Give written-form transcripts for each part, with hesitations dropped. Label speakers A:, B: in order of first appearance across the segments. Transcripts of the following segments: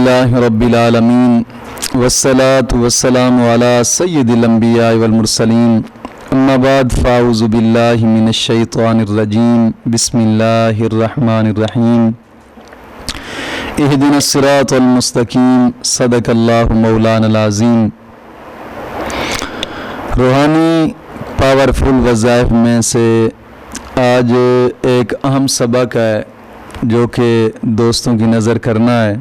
A: الحمدللہ رب العالمین والصلاة والسلام علی سید الانبیاء والمرسلین اما بعد فاعوذ باللہ من الشیطان الرجیم بسم اللہ الرحمن الرحیم اہدنا الصراط المستقیم صدق اللہ مولانا العظیم۔ روحانی پاورفل وظائف میں سے آج ایک اہم سبق ہے جو کہ دوستوں کی نظر کرنا ہے۔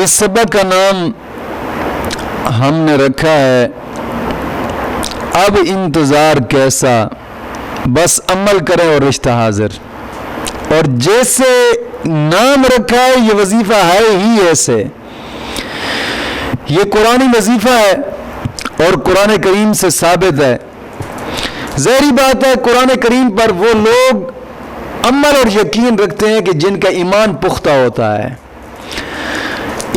A: اس سبق کا نام ہم نے رکھا ہے اب انتظار کیسا، بس عمل کریں اور رشتہ حاضر۔ اور جیسے نام رکھا ہے یہ وظیفہ ہے ہی ایسے، یہ قرآنی وظیفہ ہے اور قرآن کریم سے ثابت ہے۔ ظاہری بات ہے قرآن کریم پر وہ لوگ عمل اور یقین رکھتے ہیں کہ جن کا ایمان پختہ ہوتا ہے۔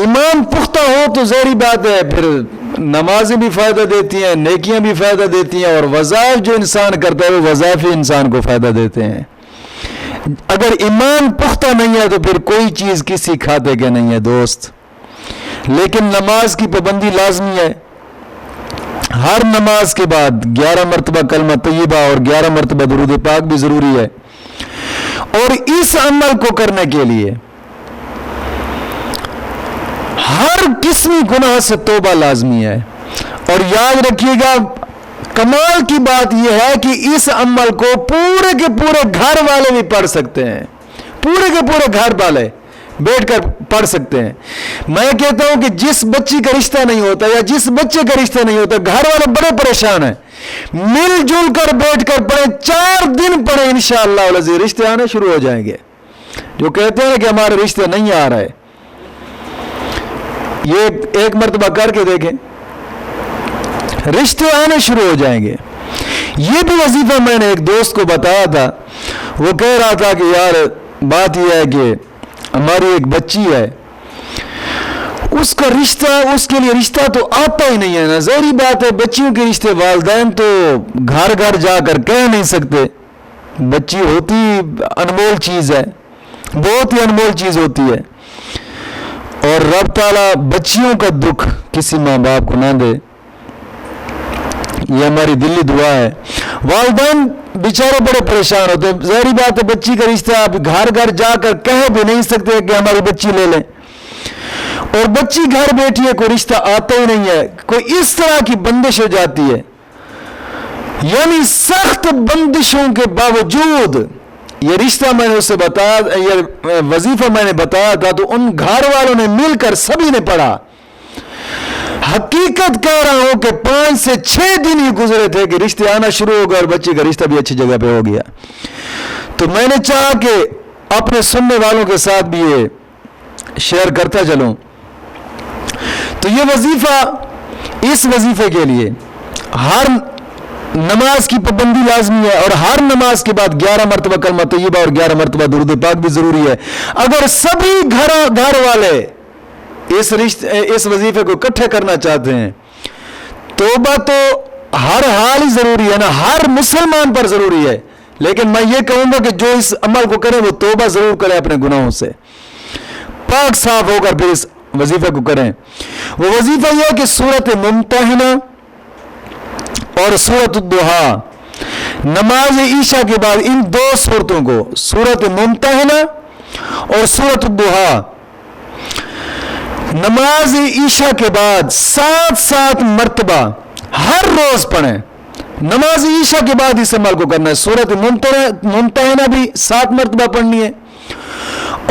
A: ایمان پختہ ہو تو ظاہری بات ہے پھر نمازیں بھی فائدہ دیتی ہیں، نیکیاں بھی فائدہ دیتی ہیں، اور وظائف جو انسان کرتا ہے وہ وظائف انسان کو فائدہ دیتے ہیں۔ اگر ایمان پختہ نہیں ہے تو پھر کوئی چیز کسی کھاتے کے نہیں ہے دوست۔ لیکن نماز کی پابندی لازمی ہے، ہر نماز کے بعد 11 مرتبہ کلمہ طیبہ اور 11 مرتبہ درود پاک بھی ضروری ہے، اور اس عمل کو کرنے کے لیے ہر قسمی گناہ سے توبہ لازمی ہے۔ اور یاد رکھیے گا کمال کی بات یہ ہے کہ اس عمل کو پورے کے پورے گھر والے بھی پڑھ سکتے ہیں، پورے کے پورے گھر والے بیٹھ کر پڑھ سکتے ہیں۔ میں کہتا ہوں کہ جس بچی کا رشتہ نہیں ہوتا یا جس بچے کا رشتہ نہیں ہوتا، گھر والے بڑے پریشان ہیں، مل جل کر بیٹھ کر پڑھیں، 4 دن پڑھیں، انشاءاللہ العزیز رشتے آنے شروع ہو جائیں گے۔ جو کہتے ہیں کہ ہمارے رشتے نہیں آ رہے، یہ ایک مرتبہ کر کے دیکھیں، رشتے آنے شروع ہو جائیں گے۔ یہ بھی وظیفہ میں نے ایک دوست کو بتایا تھا، وہ کہہ رہا تھا کہ یار بات یہ ہے کہ ہماری ایک بچی ہے، اس کا رشتہ، اس کے لیے رشتہ تو آتا ہی نہیں ہے نا۔ ظاہری بات ہے بچیوں کے رشتے والدین تو گھر گھر جا کر کہہ نہیں سکتے، بچی ہوتی انمول چیز ہے، بہت ہی انمول چیز ہوتی ہے، اور رب تعالیٰ بچیوں کا دکھ کسی ماں باپ کو نہ دے، یہ ہماری دلی دعا ہے۔ والدین بیچارے بڑے پریشان ہوتے ہیں، ظاہری بات ہے بچی کا رشتہ آپ گھر گھر جا کر کہہ بھی نہیں سکتے کہ ہماری بچی لے لیں، اور بچی گھر بیٹھی ہے، کوئی رشتہ آتا ہی نہیں ہے، کوئی اس طرح کی بندش ہو جاتی ہے، یعنی سخت بندشوں کے باوجود یہ رشتہ میں نے اسے بتایا، یہ وظیفہ میں نے بتایا تھا، تو ان گھر والوں نے مل کر سبھی نے پڑھا۔ حقیقت کہہ رہا ہوں کہ 5 سے 6 دن ہی گزرے تھے کہ رشتے آنا شروع ہو گئے اور بچے کا رشتہ بھی اچھی جگہ پہ ہو گیا۔ تو میں نے چاہا کہ اپنے سننے والوں کے ساتھ بھی یہ شیئر کرتا چلوں۔ تو یہ وظیفہ، اس وظیفے کے لیے ہر نماز کی پابندی لازمی ہے، اور ہر نماز کے بعد 11 مرتبہ کلمہ طیبہ اور 11 مرتبہ درود پاک بھی ضروری ہے۔ اگر سبھی گھر والے اس وظیفے کو اکٹھے کرنا چاہتے ہیں، توبہ تو ہر حال ہی ضروری ہے نا، ہر مسلمان پر ضروری ہے، لیکن میں یہ کہوں گا کہ جو اس عمل کو کرے وہ توبہ ضرور کرے اپنے گناہوں سے، پاک صاف ہو کر پھر اس وظیفے کو کریں۔ وہ وظیفہ یہ ہے کہ سورۃ ممتحنہ اور سورۃ الضحیٰ، نماز عشاء کے بعد ان 2 سورتوں کو، سورۃ ممتحنہ اور سورۃ الضحیٰ، نماز عشاء کے بعد 7 مرتبہ ہر روز پڑھیں۔ نماز عشاء کے بعد اس عمل کو کرنا ہے۔ سورۃ ممتحنہ بھی 7 مرتبہ پڑھنی ہے،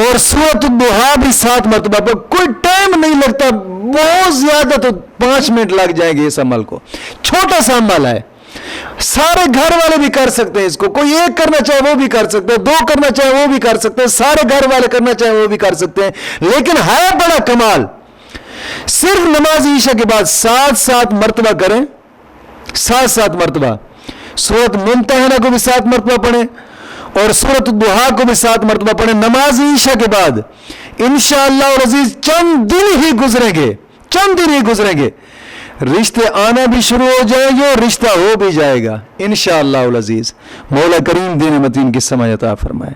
A: اور سورۃ الضحیٰ بھی 7 مرتبہ پر، کوئی ٹائم نہیں لگتا، بہت زیادہ تو 5 منٹ لگ جائیں گے۔ اس عمل کو چھوٹا سا عمل ہے، سارے گھر والے بھی کر سکتے ہیں، اس کو کوئی ایک کرنا چاہے وہ بھی کر سکتے ہیں، 2 کرنا چاہے وہ بھی کر سکتے ہیں، سارے گھر والے کرنا چاہے وہ بھی کر سکتے ہیں، لیکن ہے بڑا کمال، صرف نماز عشاء کے بعد 7 مرتبہ کریں، 7 مرتبہ۔ سورۃ ممتحنہ کو بھی 7 مرتبہ پڑھیں، اور سورۃ الضحیٰ کو بھی 7 مرتبہ پڑھیں نماز عشاء کے بعد۔ انشاءاللہ العزیز چند دن ہی گزریں گے، رشتے آنا بھی شروع ہو جائیں گے اور رشتہ ہو بھی جائے گا انشاءاللہ العزیز۔ مولا کریم دین متین کی سماع عطا فرمائے۔